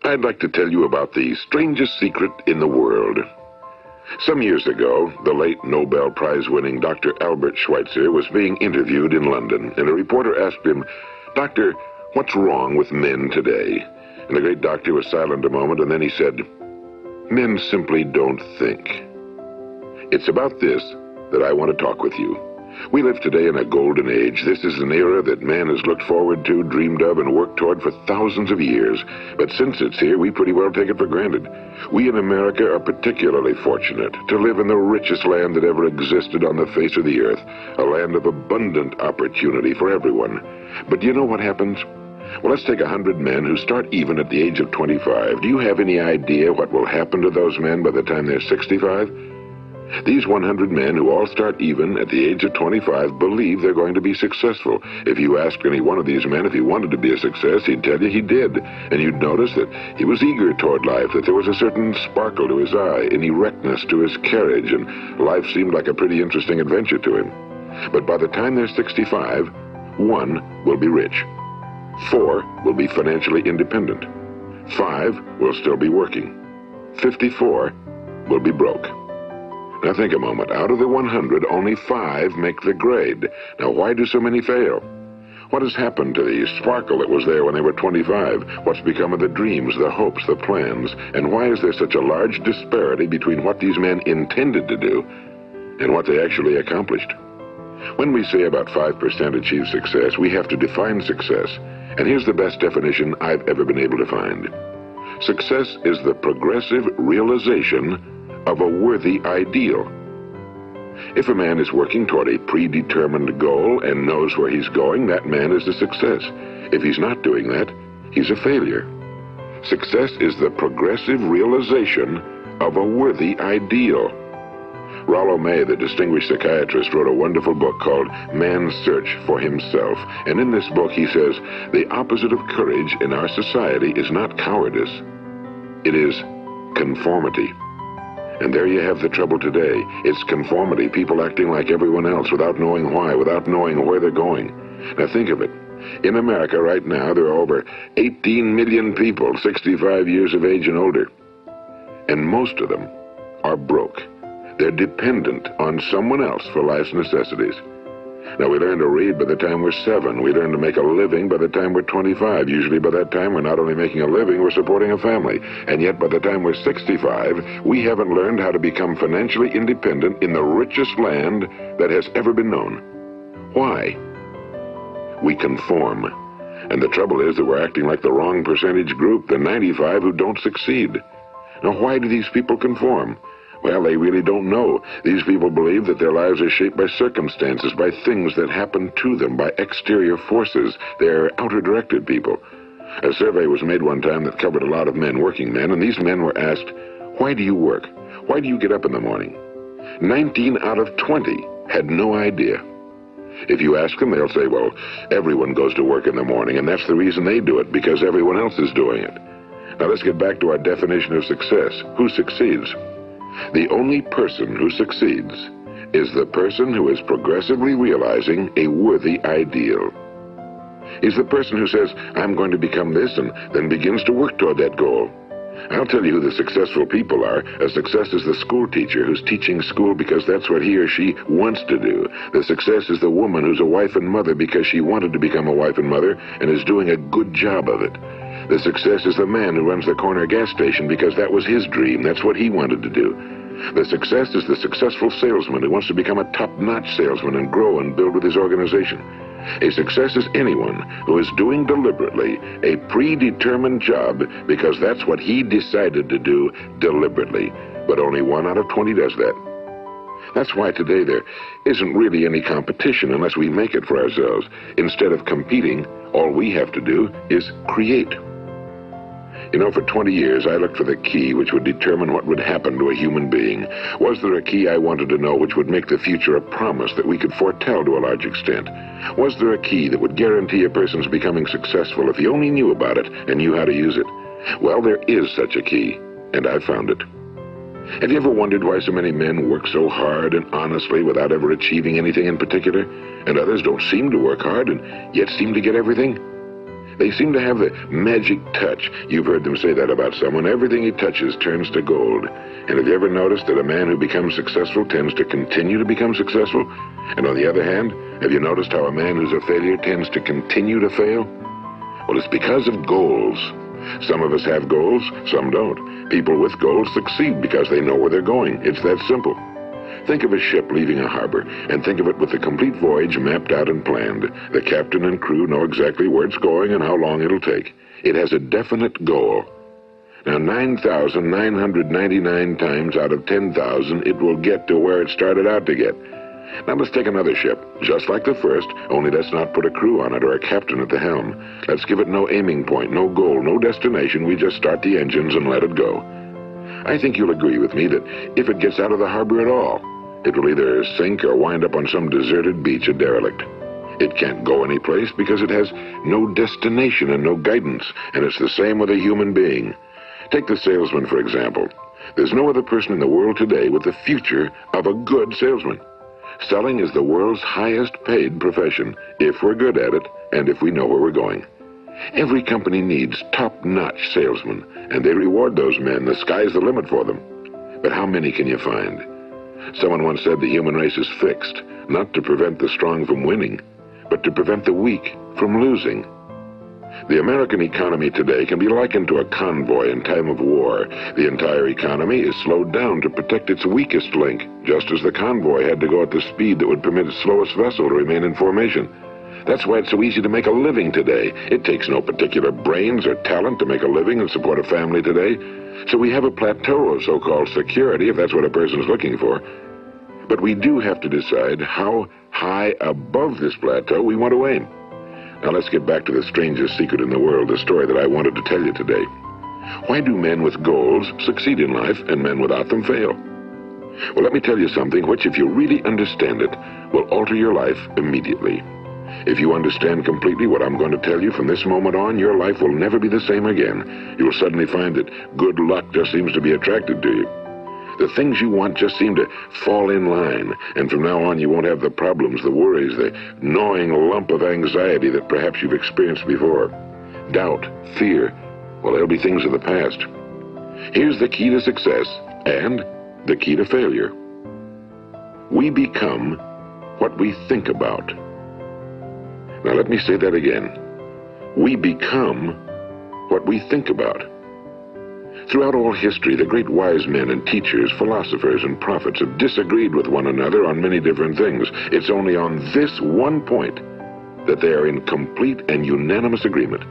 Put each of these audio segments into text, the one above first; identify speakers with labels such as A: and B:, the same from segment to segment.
A: I'd like to tell you about the strangest secret in the world. Some years ago, the late Nobel Prize-winning Dr. Albert Schweitzer was being interviewed in London, and a reporter asked him, "Doctor, what's wrong with men today?" And the great doctor was silent a moment, and then he said, "Men simply don't think." It's about this that I want to talk with you. We live today in a golden age. This is an era that man has looked forward to, dreamed of, and worked toward for thousands of years. But since it's here, we pretty well take it for granted. We in America are particularly fortunate to live in the richest land that ever existed on the face of the earth, a land of abundant opportunity for everyone. But do you know what happens? Well, let's take 100 men who start even at the age of 25. Do you have any idea what will happen to those men by the time they're 65? These 100 men who all start even at the age of 25 believe they're going to be successful. If you asked any one of these men if he wanted to be a success, he'd tell you he did. And you'd notice that he was eager toward life, that there was a certain sparkle to his eye, an erectness to his carriage, and life seemed like a pretty interesting adventure to him. But by the time they're 65, 1 will be rich. 4 will be financially independent. 5 will still be working. 54 will be broke. Now think a moment. Out of the 100, only 5 make the grade. Now why do so many fail? What has happened to the sparkle that was there when they were 25? What's become of the dreams, the hopes, the plans? And why is there such a large disparity between what these men intended to do and what they actually accomplished? When we say about 5% achieve success, we have to define success. And here's the best definition I've ever been able to find. Success is the progressive realization of a worthy ideal. If a man is working toward a predetermined goal and knows where he's going, that man is a success. If he's not doing that, he's a failure. Success is the progressive realization of a worthy ideal. Rollo May, the distinguished psychiatrist, wrote a wonderful book called Man's Search for Himself. And in this book he says, the opposite of courage in our society is not cowardice. It is conformity. And there you have the trouble today. It's conformity, people acting like everyone else without knowing why, without knowing where they're going. Now think of it. In America right now, there are over 18 million people 65 years of age and older. And most of them are broke. They're dependent on someone else for life's necessities. Now, we learn to read by the time we're 7. We learn to make a living by the time we're 25. Usually by that time, we're not only making a living, we're supporting a family. And yet by the time we're 65, we haven't learned how to become financially independent in the richest land that has ever been known. Why? We conform. And the trouble is that we're acting like the wrong percentage group, the 95 who don't succeed. Now, why do these people conform? Well, they really don't know. These people believe that their lives are shaped by circumstances, by things that happen to them, by exterior forces. They're outer-directed people. A survey was made one time that covered a lot of men, working men, and these men were asked, "Why do you work? Why do you get up in the morning?" 19 out of 20 had no idea. If you ask them, they'll say, well, everyone goes to work in the morning, and that's the reason they do it, because everyone else is doing it. Now let's get back to our definition of success. Who succeeds? The only person who succeeds is the person who is progressively realizing a worthy ideal. He's the person who says, I'm going to become this, and then begins to work toward that goal. I'll tell you who the successful people are. A success is the school teacher who's teaching school because that's what he or she wants to do. The success is the woman who's a wife and mother because she wanted to become a wife and mother and is doing a good job of it. The success is the man who runs the corner gas station because that was his dream. That's what he wanted to do. The success is the successful salesman who wants to become a top-notch salesman and grow and build with his organization. A success is anyone who is doing deliberately a predetermined job because that's what he decided to do deliberately. But only 1 out of 20 does that. That's why today there isn't really any competition unless we make it for ourselves. Instead of competing, all we have to do is create. You know, for 20 years, I looked for the key which would determine what would happen to a human being. Was there a key I wanted to know which would make the future a promise that we could foretell to a large extent? Was there a key that would guarantee a person's becoming successful if he only knew about it and knew how to use it? Well, there is such a key, and I found it. Have you ever wondered why so many men work so hard and honestly without ever achieving anything in particular, and others don't seem to work hard and yet seem to get everything? They seem to have the magic touch. You've heard them say that about someone. Everything he touches turns to gold. And have you ever noticed that a man who becomes successful tends to continue to become successful? And on the other hand, have you noticed how a man who's a failure tends to continue to fail? Well, it's because of goals. Some of us have goals, some don't. People with goals succeed because they know where they're going. It's that simple. Think of a ship leaving a harbor, and think of it with the complete voyage mapped out and planned. The captain and crew know exactly where it's going and how long it'll take. It has a definite goal. Now, 9,999 times out of 10,000, it will get to where it started out to get. Now, let's take another ship, just like the first, only let's not put a crew on it or a captain at the helm. Let's give it no aiming point, no goal, no destination. We just start the engines and let it go. I think you'll agree with me that if it gets out of the harbor at all, it will either sink or wind up on some deserted beach, a derelict. It can't go anyplace because it has no destination and no guidance, and it's the same with a human being. Take the salesman, for example. There's no other person in the world today with the future of a good salesman. Selling is the world's highest paid profession, if we're good at it and if we know where we're going. Every company needs top-notch salesmen, and they reward those men. The sky's the limit for them. But how many can you find? Someone once said the human race is fixed, not to prevent the strong from winning, but to prevent the weak from losing. The American economy today can be likened to a convoy in time of war. The entire economy is slowed down to protect its weakest link, just as the convoy had to go at the speed that would permit its slowest vessel to remain in formation. That's why it's so easy to make a living today. It takes no particular brains or talent to make a living and support a family today. So we have a plateau of so-called security, if that's what a person's looking for. But we do have to decide how high above this plateau we want to aim. Now let's get back to the strangest secret in the world, the story that I wanted to tell you today. Why do men with goals succeed in life and men without them fail? Well, let me tell you something which, if you really understand it, will alter your life immediately. If you understand completely what I'm going to tell you from this moment on, your life will never be the same again. You'll suddenly find that good luck just seems to be attracted to you. The things you want just seem to fall in line, and from now on you won't have the problems, the worries, the gnawing lump of anxiety that perhaps you've experienced before. Doubt, fear, well, they'll be things of the past. Here's the key to success and the key to failure. We become what we think about. Now let me say that again. We become what we think about. Throughout all history, the great wise men and teachers, philosophers and prophets have disagreed with one another on many different things. It's only on this one point that they are in complete and unanimous agreement.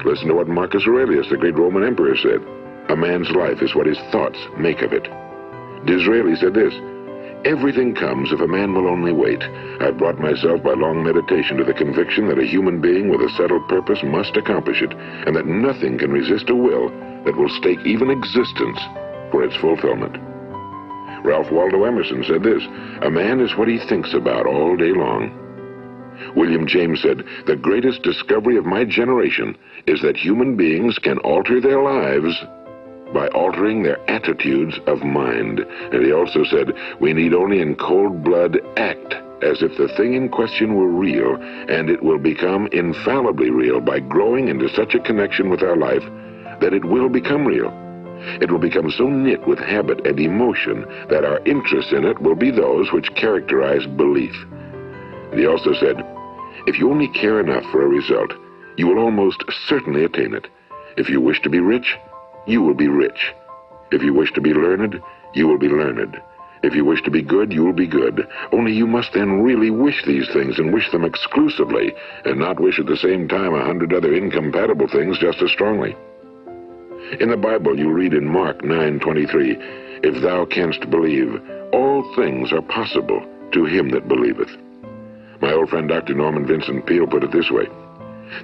A: Listen to what Marcus Aurelius, the great Roman emperor, said. A man's life is what his thoughts make of it. Disraeli said this. Everything comes if a man will only wait. I've brought myself by long meditation to the conviction that a human being with a settled purpose must accomplish it, and that nothing can resist a will that will stake even existence for its fulfillment. Ralph Waldo Emerson said this, a man is what he thinks about all day long. William James said, the greatest discovery of my generation is that human beings can alter their lives by altering their attitudes of mind. And he also said, we need only in cold blood act as if the thing in question were real, and it will become infallibly real by growing into such a connection with our life that it will become real. It will become so knit with habit and emotion that our interest in it will be those which characterize belief. And he also said, if you only care enough for a result, you will almost certainly attain it. If you wish to be rich, you will be rich. If you wish to be learned, you will be learned. If you wish to be good, you will be good. Only you must then really wish these things and wish them exclusively, and not wish at the same time 100 other incompatible things just as strongly. In the Bible, you read in Mark 9:23, if thou canst believe, all things are possible to him that believeth. My old friend Dr. Norman Vincent Peale put it this way,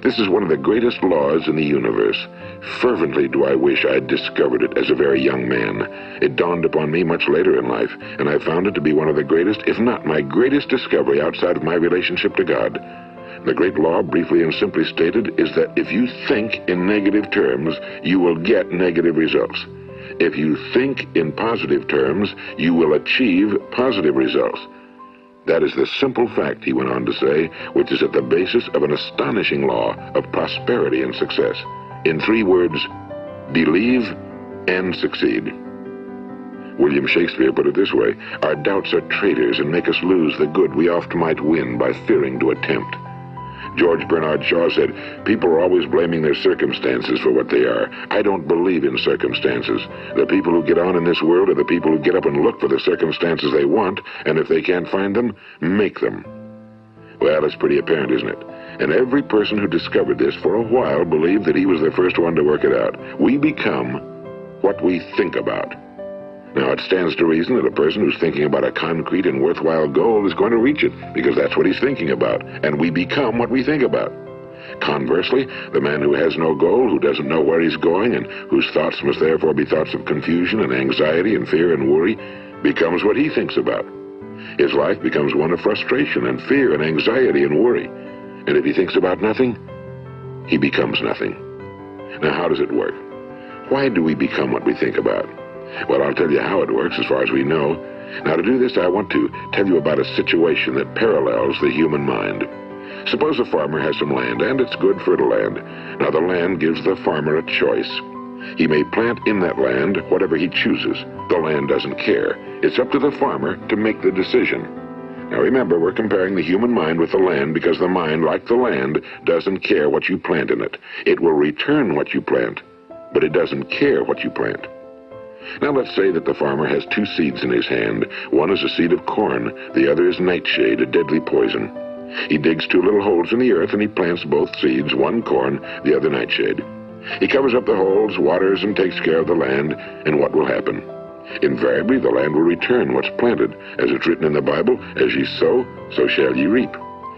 A: this is one of the greatest laws in the universe. Fervently do I wish I had discovered it as a very young man. It dawned upon me much later in life, and I found it to be one of the greatest, if not my greatest discovery outside of my relationship to God. The great law, briefly and simply stated, is that if you think in negative terms, you will get negative results. If you think in positive terms, you will achieve positive results. That is the simple fact, he went on to say, which is at the basis of an astonishing law of prosperity and success. In 3 words, believe and succeed. William Shakespeare put it this way: our doubts are traitors and make us lose the good we oft might win by fearing to attempt. George Bernard Shaw said, people are always blaming their circumstances for what they are. I don't believe in circumstances. The people who get on in this world are the people who get up and look for the circumstances they want, and if they can't find them, make them. Well, it's pretty apparent, isn't it? And every person who discovered this for a while believed that he was the first one to work it out. We become what we think about. Now, it stands to reason that a person who's thinking about a concrete and worthwhile goal is going to reach it, because that's what he's thinking about, and we become what we think about. Conversely, the man who has no goal, who doesn't know where he's going, and whose thoughts must therefore be thoughts of confusion and anxiety and fear and worry, becomes what he thinks about. His life becomes one of frustration and fear and anxiety and worry. And if he thinks about nothing, he becomes nothing. Now, how does it work? Why do we become what we think about? Well, I'll tell you how it works as far as we know. Now, to do this, I want to tell you about a situation that parallels the human mind. Suppose a farmer has some land, and it's good, fertile land. Now, the land gives the farmer a choice. He may plant in that land whatever he chooses. The land doesn't care. It's up to the farmer to make the decision. Now, remember, we're comparing the human mind with the land because the mind, like the land, doesn't care what you plant in it. It will return what you plant, but it doesn't care what you plant. Now, let's say that the farmer has 2 seeds in his hand. One is a seed of corn, the other is nightshade, a deadly poison. He digs 2 little holes in the earth and he plants both seeds, one corn, the other nightshade. He covers up the holes, waters, and takes care of the land, and what will happen? Invariably, the land will return what's planted. As it's written in the Bible, as ye sow, so shall ye reap.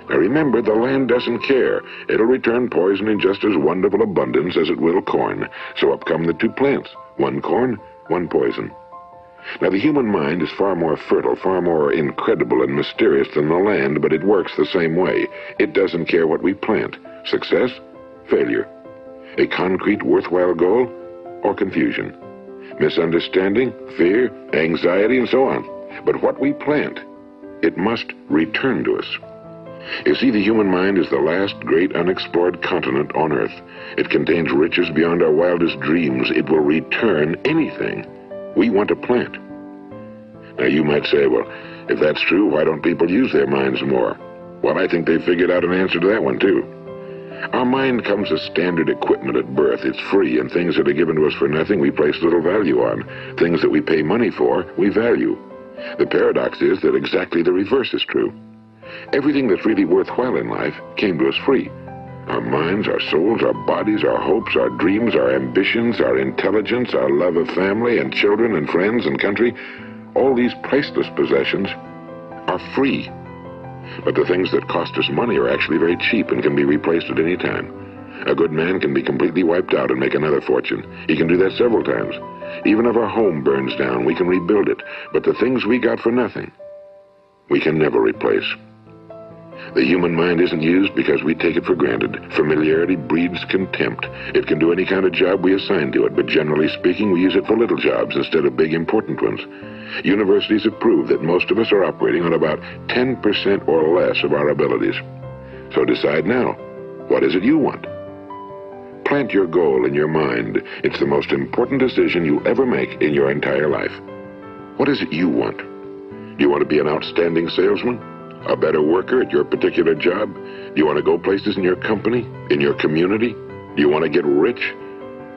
A: Now remember, the land doesn't care. It'll return poison in just as wonderful abundance as it will corn. So up come the 2 plants, one corn, one poison. Now, the human mind is far more fertile, far more incredible and mysterious than the land, but it works the same way. It doesn't care what we plant. Success, failure. A concrete, worthwhile goal, or confusion. Misunderstanding, fear, anxiety, and so on. But what we plant, it must return to us. You see, the human mind is the last great unexplored continent on Earth. It contains riches beyond our wildest dreams. It will return anything we want to plant. Now, you might say, well, if that's true, why don't people use their minds more? Well, I think they've figured out an answer to that one, too. Our mind comes as standard equipment at birth. It's free, and things that are given to us for nothing we place little value on. Things that we pay money for, we value. The paradox is that exactly the reverse is true. Everything that's really worthwhile in life came to us free. Our minds, our souls, our bodies, our hopes, our dreams, our ambitions, our intelligence, our love of family and children and friends and country, all these priceless possessions are free. But the things that cost us money are actually very cheap and can be replaced at any time. A good man can be completely wiped out and make another fortune. He can do that several times. Even if our home burns down, we can rebuild it. But the things we got for nothing, we can never replace. The human mind isn't used because we take it for granted. Familiarity breeds contempt. It can do any kind of job we assign to it, but generally speaking, we use it for little jobs instead of big, important ones. Universities have proved that most of us are operating on about 10% or less of our abilities. So decide now, what is it you want? Plant your goal in your mind. It's the most important decision you'll ever make in your entire life. What is it you want? Do you want to be an outstanding salesman? A better worker at your particular job? Do you want to go places in your company, in your community? Do you want to get rich?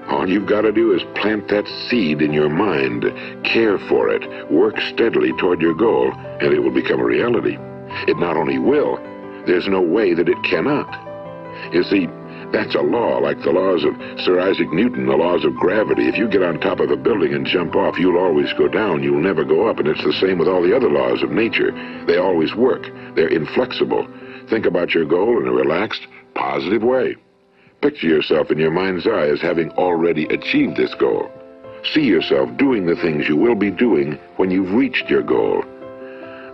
A: All you've got to do is plant that seed in your mind, care for it, work steadily toward your goal, and it will become a reality. It not only will, there's no way that it cannot. You see, that's a law, like the laws of Sir Isaac Newton, the laws of gravity. If you get on top of a building and jump off, you'll always go down, you'll never go up, and it's the same with all the other laws of nature. They always work. They're inflexible. Think about your goal in a relaxed, positive way. Picture yourself in your mind's eye as having already achieved this goal. See yourself doing the things you will be doing when you've reached your goal.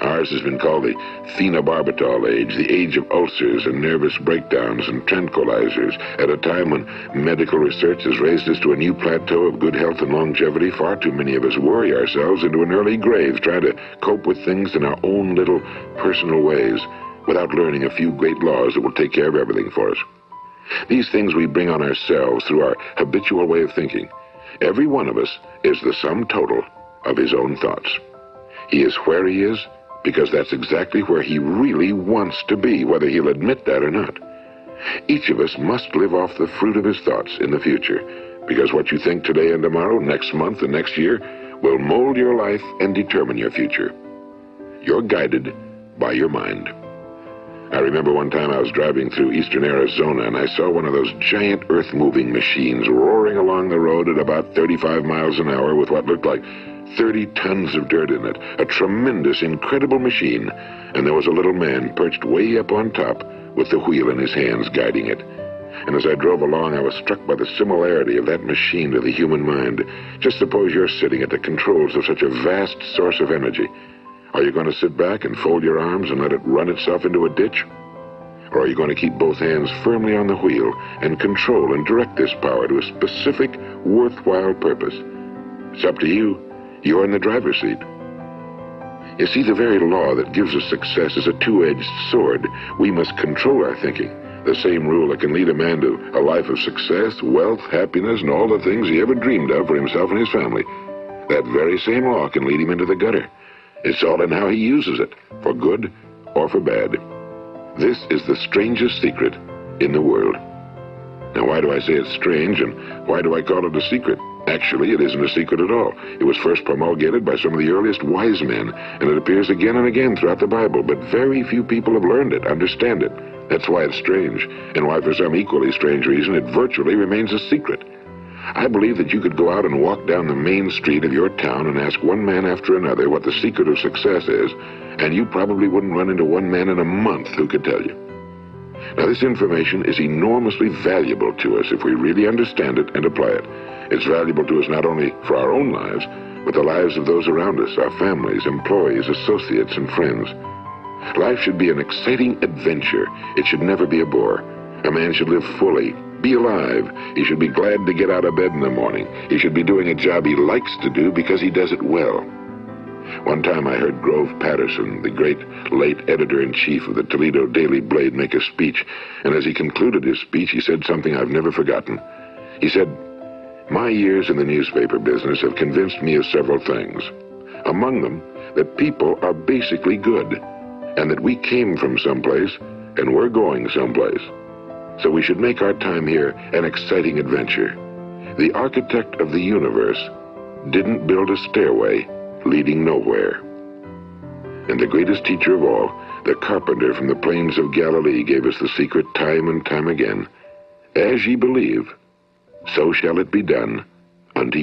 A: Ours has been called the phenobarbital age, the age of ulcers and nervous breakdowns and tranquilizers. At a time when medical research has raised us to a new plateau of good health and longevity, far too many of us worry ourselves into an early grave, trying to cope with things in our own little personal ways, without learning a few great laws that will take care of everything for us. These things we bring on ourselves through our habitual way of thinking. Every one of us is the sum total of his own thoughts. He is where he is because that's exactly where he really wants to be, whether he'll admit that or not. Each of us must live off the fruit of his thoughts in the future, because what you think today and tomorrow, next month and next year, will mold your life and determine your future. You're guided by your mind. I remember one time I was driving through eastern Arizona, and I saw one of those giant earth-moving machines roaring along the road at about 35 miles an hour with what looked like 30 tons of dirt in it. A tremendous, incredible machine. And there was a little man perched way up on top with the wheel in his hands guiding it. And as I drove along, I was struck by the similarity of that machine to the human mind. Just suppose you're sitting at the controls of such a vast source of energy. Are you going to sit back and fold your arms and let it run itself into a ditch? Or are you going to keep both hands firmly on the wheel and control and direct this power to a specific, worthwhile purpose? It's up to you. You're in the driver's seat. You see, the very law that gives us success is a two-edged sword. We must control our thinking. The same rule that can lead a man to a life of success, wealth, happiness, and all the things he ever dreamed of for himself and his family. That very same law can lead him into the gutter. It's all in how he uses it, for good or for bad. This is the strangest secret in the world. Now, why do I say it's strange, and why do I call it a secret? Actually, it isn't a secret at all. It was first promulgated by some of the earliest wise men, and it appears again and again throughout the Bible, but very few people have learned it, understand it. That's why it's strange, and why, for some equally strange reason, it virtually remains a secret. I believe that you could go out and walk down the main street of your town and ask one man after another what the secret of success is, and you probably wouldn't run into one man in a month who could tell you. Now, this information is enormously valuable to us if we really understand it and apply it. It's valuable to us not only for our own lives, but the lives of those around us, our families, employees, associates, and friends. Life should be an exciting adventure. It should never be a bore. A man should live fully, be alive. He should be glad to get out of bed in the morning. He should be doing a job he likes to do because he does it well. One time I heard Grove Patterson, the great late editor-in-chief of the Toledo Daily Blade, make a speech, and as he concluded his speech, he said something I've never forgotten. He said, "My years in the newspaper business have convinced me of several things. Among them, that people are basically good, and that we came from someplace and we're going someplace. So we should make our time here an exciting adventure. The architect of the universe didn't build a stairway leading nowhere." And the greatest teacher of all, the carpenter from the plains of Galilee, gave us the secret time and time again. As ye believe, so shall it be done unto you.